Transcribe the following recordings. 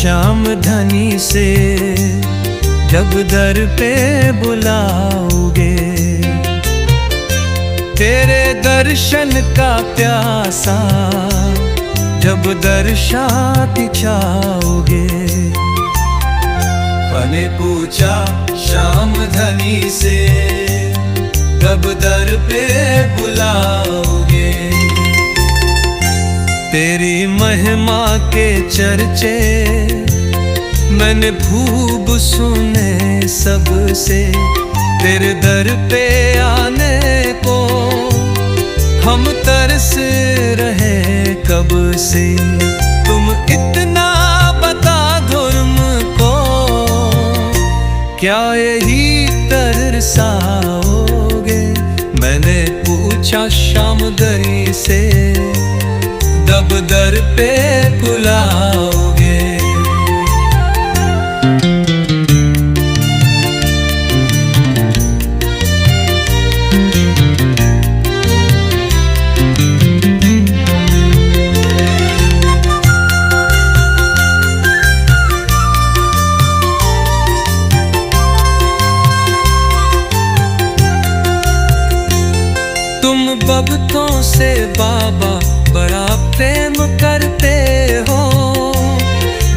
श्याम धनी से जब दर पे बुलाओगे, तेरे दर्शन का प्यासा जब दर्शाती चाहोगे। मैंने पूछा श्याम धनी से कब दर पे बुलाओगे, तेरी महिमा के चर्चे मैंने खूब सुने सबसे। तेरे दर पे आने को हम तरस रहे कब से। तुम इतना बता दो हमको, क्या यही तरसाओगे? मैंने पूछा श्याम धनी से कब दर पे बुलाओगे। तुम भक्तों से बाबा बड़ा प्रेम करते हो,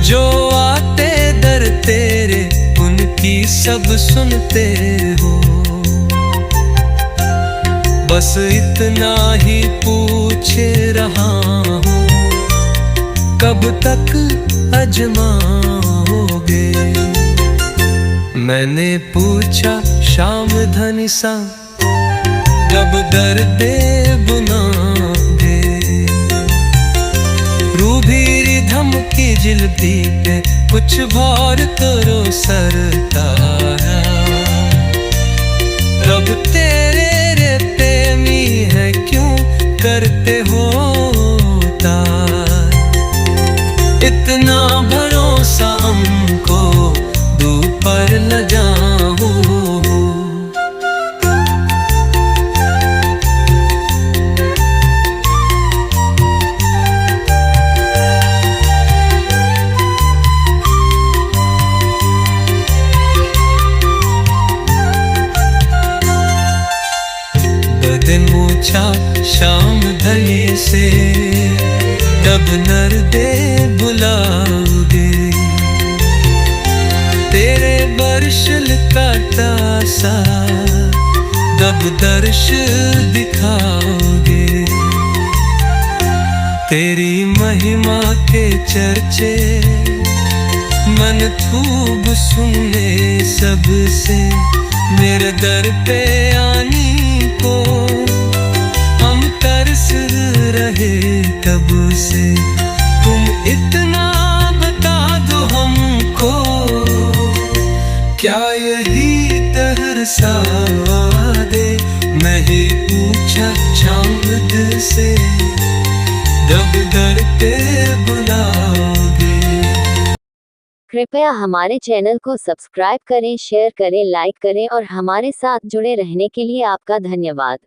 जो आते दर तेरे उनकी सब सुनते हो। बस इतना ही पूछ रहा हूँ, कब तक आजमाओगे? मैंने पूछा श्याम धनी सा जब दर पे बुलाओगे, रूभी रिधम की जिलती पे कुछ भार करो सरतारा। रब तेरे रे प्रेमी है क्यों करते हो तार? इतना भरोसा हमको दू पर न जाऊं। दिन पूछा श्याम धनी से कब नर दे बुलाओगे, तेरे बर्शल का तासा कब दर्श दिखाओगे। तेरी महिमा के चर्चे मन खूब सुने सबसे। मेरे दर पे आने को हम तरस रहे कब से। तुम इतना बता दो हमको, क्या यही तरसा दे? नहीं पूछा चांद से जब दर पे बुलाओगे। कृपया हमारे चैनल को सब्सक्राइब करें, शेयर करें, लाइक करें और हमारे साथ जुड़े रहने के लिए आपका धन्यवाद।